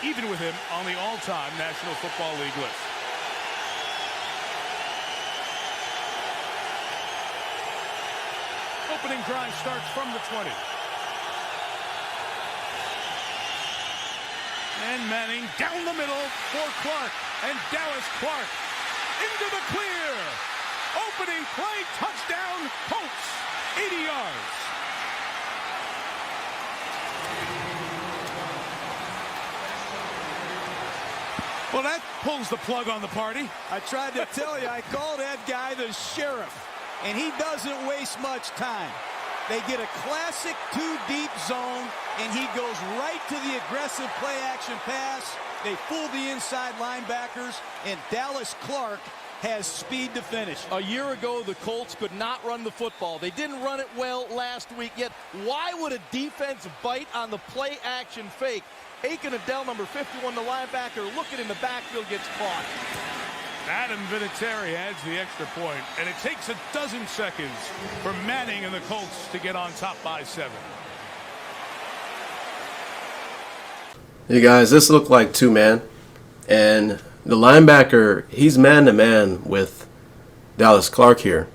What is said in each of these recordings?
even with him on the all-time National Football League list. Opening drive starts from the 20. And Manning down the middle for Clark. And Dallas Clark into the clear. Opening play, touchdown, Colts, 80 yards. Well, that pulls the plug on the party. I tried to tell you, I call that guy the sheriff, and he doesn't waste much time. They get a classic two-deep zone, and he goes right to the aggressive play-action pass. They fool the inside linebackers, and Dallas Clark has speed to finish. A year ago, the Colts could not run the football. They didn't run it well last week, yet why would a defense bite on the play-action fake? Aiken Adele, number 51, the linebacker, looking in the backfield, gets caught. Adam Vinatieri adds the extra point, and it takes a dozen seconds for Manning and the Colts to get on top by 7. Hey guys, this looked like two-man, and the linebacker, he's man-to-man with Dallas Clark here.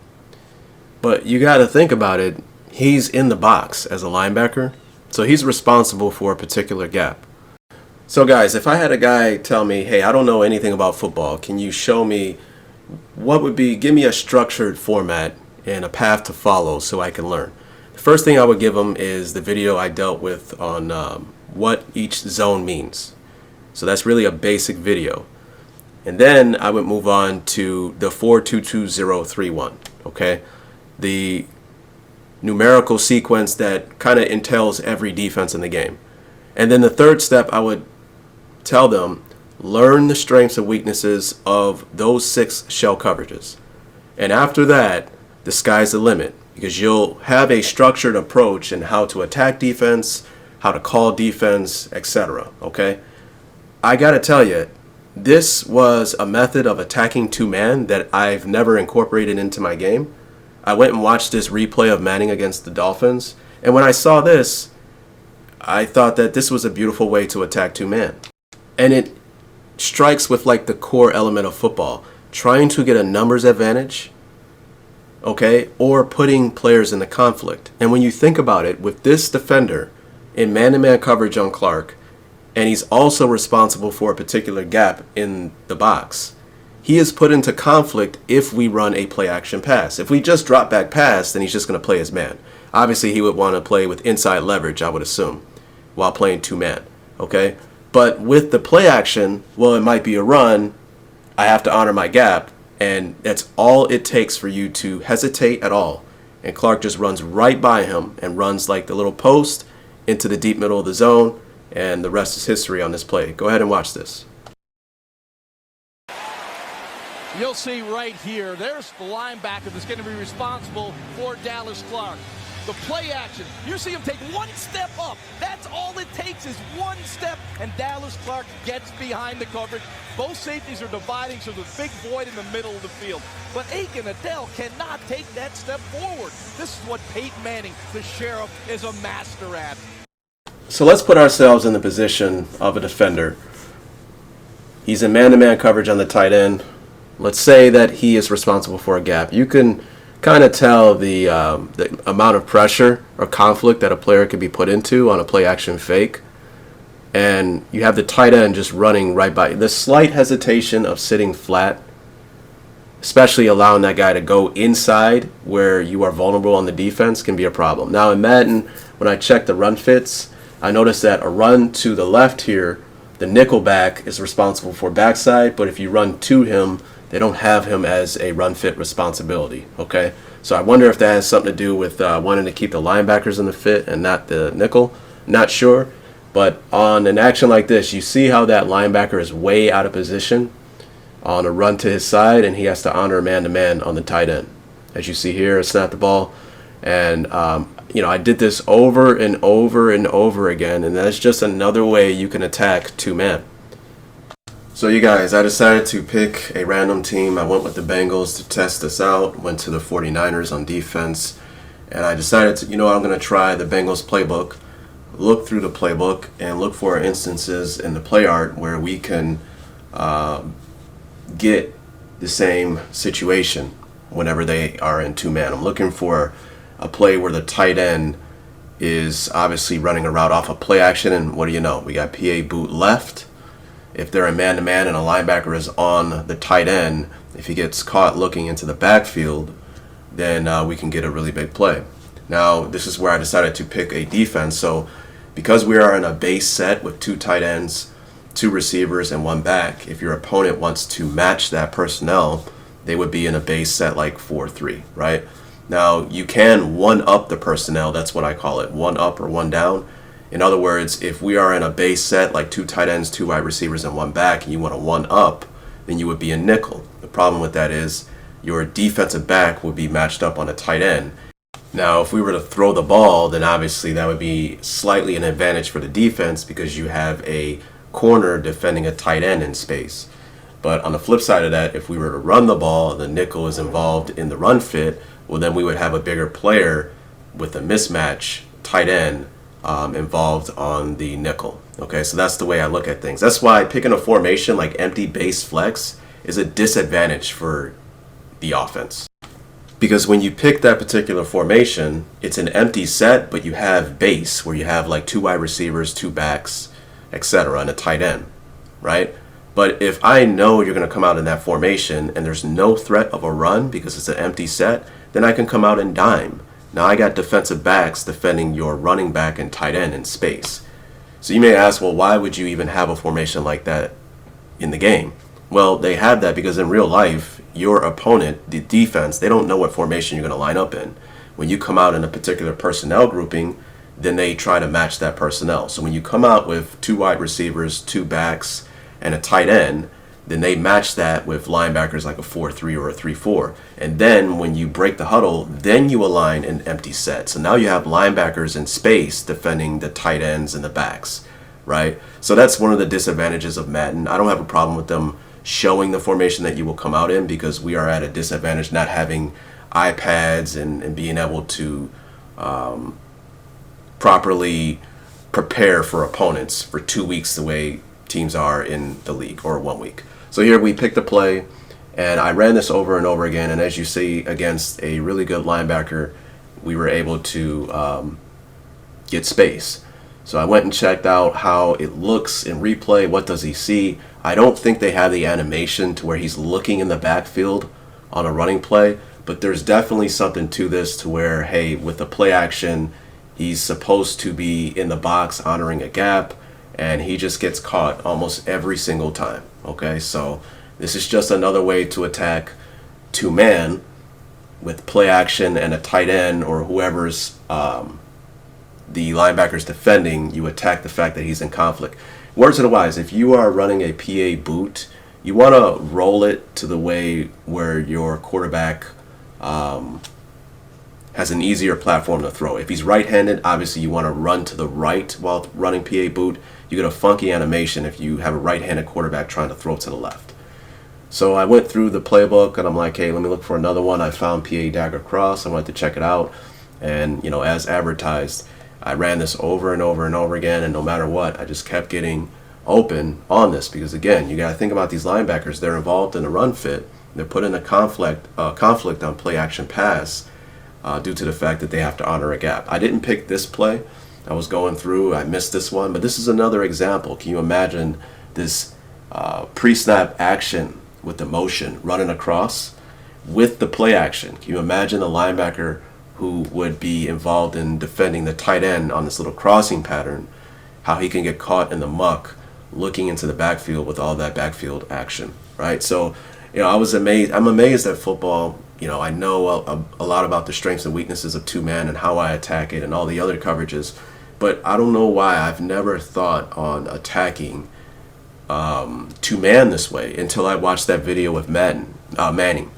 But you got to think about it, he's in the box as a linebacker, so he's responsible for a particular gap. So guys, if I had a guy tell me, hey, I don't know anything about football, can you show me what would be, give me a structured format and a path to follow so I can learn. The first thing I would give him is the video I dealt with on what each zone means. So that's really a basic video. And then I would move on to the 422031, okay? The numerical sequence that kind of entails every defense in the game. And then the third step, I would tell them, learn the strengths and weaknesses of those 6 shell coverages. And after that, the sky's the limit, because you'll have a structured approach in how to attack defense, how to call defense, etc. Okay? I gotta tell you, this was a method of attacking two-man that I've never incorporated into my game. I went and watched this replay of Manning against the Dolphins, and when I saw this, I thought that this was a beautiful way to attack two-man. And it strikes with like the core element of football, trying to get a numbers advantage, okay, or putting players in the conflict. And when you think about it, with this defender in man-to-man coverage on Clark, and he's also responsible for a particular gap in the box, he is put into conflict if we run a play-action pass. If we just drop back pass, then he's just going to play his man. Obviously, he would want to play with inside leverage, I would assume, while playing two-man, okay? But with the play action, well, it might be a run. I have to honor my gap, and that's all it takes for you to hesitate at all. And Clark just runs right by him and runs like the little post into the deep middle of the zone, and the rest is history on this play. Go ahead and watch this. You'll see right here, there's the linebacker that's going to be responsible for Dallas Clark. The play action, you see him take one step up. That's all it takes is one step, and Dallas Clark gets behind the coverage. Both safeties are dividing, so there's a big void in the middle of the field. But Aiken Adele cannot take that step forward. This is what Peyton Manning, the sheriff, is a master at. So let's put ourselves in the position of a defender. He's in man-to-man coverage on the tight end. Let's say that he is responsible for a gap. You can kind of tell the amount of pressure or conflict that a player could be put into on a play-action fake. And you have the tight end just running right by you. The slight hesitation of sitting flat, especially allowing that guy to go inside where you are vulnerable on the defense, can be a problem. Now in Madden, when I check the run fits, I noticed that a run to the left here, the nickel back is responsible for backside, but if you run to him, they don't have him as a run fit responsibility, okay? So I wonder if that has something to do with wanting to keep the linebackers in the fit and not the nickel. Not sure, but on an action like this, you see how that linebacker is way out of position on a run to his side, and he has to honor man-to-man on the tight end. As you see here, snap the ball, and you know, I did this over and over and over again, and that's just another way you can attack two-man. So you guys, I decided to pick a random team. I went with the Bengals to test this out, went to the 49ers on defense, and I decided to, you know, I'm going to try the Bengals playbook. look through the playbook and look for instances in the play art where we can get the same situation whenever they are in two-man. I'm looking for a play where the tight end is obviously running a route off a play action, and what do you know? We got PA boot left. If they're a man-to-man and a linebacker is on the tight end, if he gets caught looking into the backfield, then we can get a really big play. Now, this is where I decided to pick a defense. So because we are in a base set with two tight ends, two receivers, and one back, if your opponent wants to match that personnel, they would be in a base set like 4-3, right? Now, you can one-up the personnel. That's what I call it, one up or one down. In other words, if we are in a base set like two tight ends, two wide receivers, and one back, and you want a one-up, then you would be a nickel. The problem with that is your defensive back would be matched up on a tight end. Now, if we were to throw the ball, then obviously that would be slightly an advantage for the defense because you have a corner defending a tight end in space. But on the flip side of that, if we were to run the ball, the nickel is involved in the run fit, well, then we would have a bigger player with a mismatch tight end involved on the nickel. Okay, so that's the way I look at things. That's why picking a formation like empty base flex is a disadvantage for the offense. Because when you pick that particular formation, it's an empty set, but you have base where you have like two wide receivers, two backs, etc., and a tight end, right? But if I know you're going to come out in that formation and there's no threat of a run because it's an empty set, then I can come out and dime. Now I got defensive backs defending your running back and tight end in space. So you may ask, well, why would you even have a formation like that in the game? Well, they have that because in real life, your opponent, the defense, they don't know what formation you're going to line up in. When you come out in a particular personnel grouping, then they try to match that personnel. So when you come out with two wide receivers, two backs, and a tight end, then they match that with linebackers like a 4-3 or a 3-4. And then when you break the huddle, then you align an empty set. So now you have linebackers in space defending the tight ends and the backs, right? So that's one of the disadvantages of Madden. I don't have a problem with them showing the formation that you will come out in because we are at a disadvantage not having iPads and being able to properly prepare for opponents for 2 weeks the way teams are in the league, or 1 week. So here we picked a play, and I ran this over and over again, and as you see, against a really good linebacker, we were able to get space. So I went and checked out how it looks in replay. What does he see? I don't think they have the animation to where he's looking in the backfield on a running play, but there's definitely something to this to where, hey, with the play action, he's supposed to be in the box honoring a gap, and he just gets caught almost every single time. Okay, so this is just another way to attack two-man with play action and a tight end or whoever's the linebacker's defending. You attack the fact that he's in conflict. Words of the wise, if you are running a PA boot, you want to roll it to the way where your quarterback has an easier platform to throw. If he's right-handed, obviously you want to run to the right while running PA boot. You get a funky animation if you have a right-handed quarterback trying to throw to the left. So I went through the playbook and I'm like, hey, let me look for another one. I found PA dagger cross. I wanted to check it out. And, you know, as advertised, I ran this over and over and over again, and no matter what, I just kept getting open on this because, again, you got to think about these linebackers. They're involved in a run fit. They're put in a conflict on play action pass due to the fact that they have to honor a gap. I didn't pick this play. I was going through, I missed this one, but this is another example. Can you imagine this pre-snap action with the motion running across with the play action? Can you imagine a linebacker who would be involved in defending the tight end on this little crossing pattern, how he can get caught in the muck looking into the backfield with all that backfield action, right? So, you know, I was amazed. I'm amazed at football. You know, I know a lot about the strengths and weaknesses of two-man and how I attack it and all the other coverages, but I don't know why I've never thought on attacking two-man this way until I watched that video with Manning.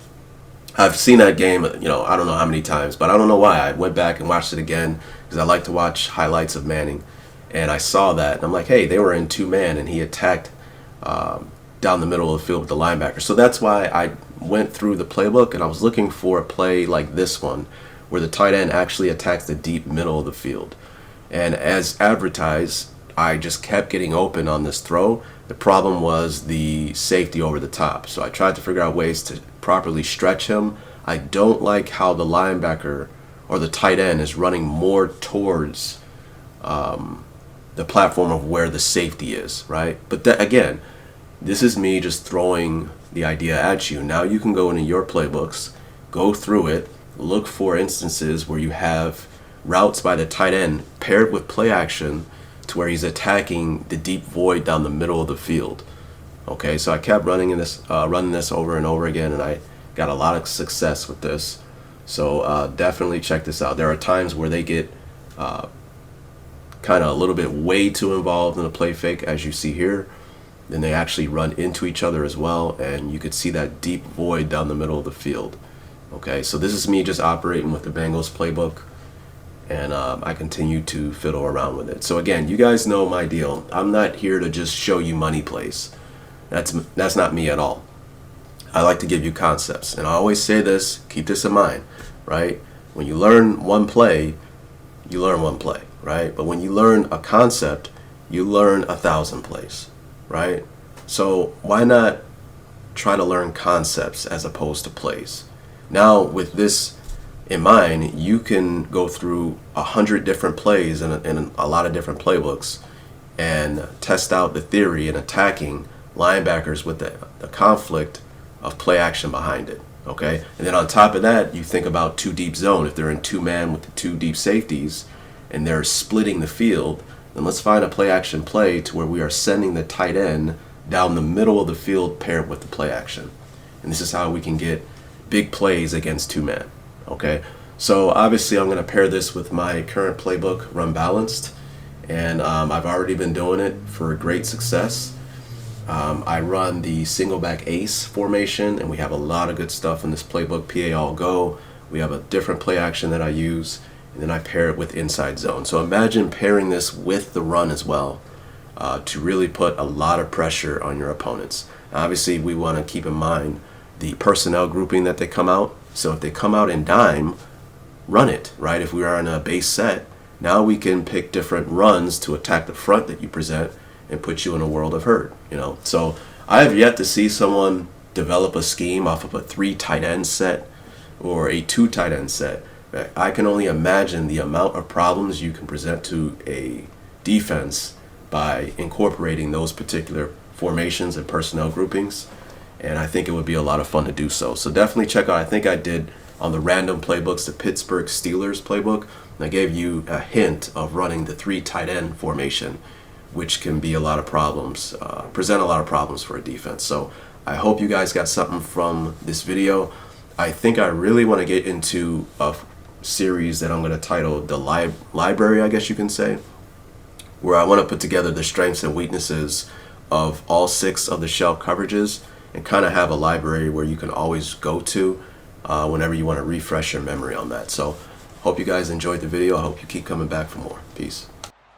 I've seen that game, you know, I don't know how many times, but I don't know why. I went back and watched it again because I like to watch highlights of Manning, and I saw that, and I'm like, hey, they were in two-man, and he attacked down the middle of the field with the linebacker. So that's why I went through the playbook, and I was looking for a play like this one where the tight end actually attacks the deep middle of the field. And as advertised, I just kept getting open on this throw. The problem was the safety over the top. So I tried to figure out ways to properly stretch him. I don't like how the linebacker or the tight end is running more towards the platform of where the safety is, right? But that, again, this is me just throwing the idea at you. Now you can go into your playbooks, go through it, look for instances where you have routes by the tight end paired with play action to where he's attacking the deep void down the middle of the field. Okay, so I kept running this over and over again, and I got a lot of success with this. So definitely check this out. There are times where they get kind of a little bit way too involved in the play fake, as you see here. Then they actually run into each other as well, and you could see that deep void down the middle of the field. Okay, so this is me just operating with the Bengals playbook, and I continue to fiddle around with it. So again, you guys know my deal. I'm not here to just show you money plays. That's not me at all. I like to give you concepts, and I always say this, keep this in mind, right? When you learn one play, you learn one play, right? But when you learn a concept, you learn 1,000 plays, right? So why not try to learn concepts as opposed to plays? Now with this in mind, you can go through 100 different plays in a lot of different playbooks and test out the theory in attacking linebackers with the conflict of play action behind it. Okay, and then on top of that, you think about two deep zone. If they're in two man with the two deep safeties and they're splitting the field, then let's find a play action play to where we are sending the tight end down the middle of the field paired with the play action. And this is how we can get big plays against two men. Okay, so obviously I'm going to pair this with my current playbook, Run Balanced, and I've already been doing it for great success. I run the single back ace formation, and we have a lot of good stuff in this playbook, PA All Go. We have a different play action that I use, and then I pair it with inside zone. So imagine pairing this with the run as well to really put a lot of pressure on your opponents. Now, obviously, we want to keep in mind the personnel grouping that they come out. So if they come out in dime, run it, right? If we are in a base set, now we can pick different runs to attack the front that you present and put you in a world of hurt, you know. So I have yet to see someone develop a scheme off of a 3 tight end set or a 2 tight end set. I can only imagine the amount of problems you can present to a defense by incorporating those particular formations and personnel groupings, and I think it would be a lot of fun to do so. So definitely check out, I think I did on the random playbooks, the Pittsburgh Steelers playbook, and I gave you a hint of running the 3 tight end formation, which can be a lot of problems, present a lot of problems for a defense. So I hope you guys got something from this video. I think I really want to get into a series that I'm going to title the library, I guess you can say, where I want to put together the strengths and weaknesses of all 6 of the shell coverages and kind of have a library where you can always go to whenever you want to refresh your memory on that. So hope you guys enjoyed the video. I hope you keep coming back for more. Peace.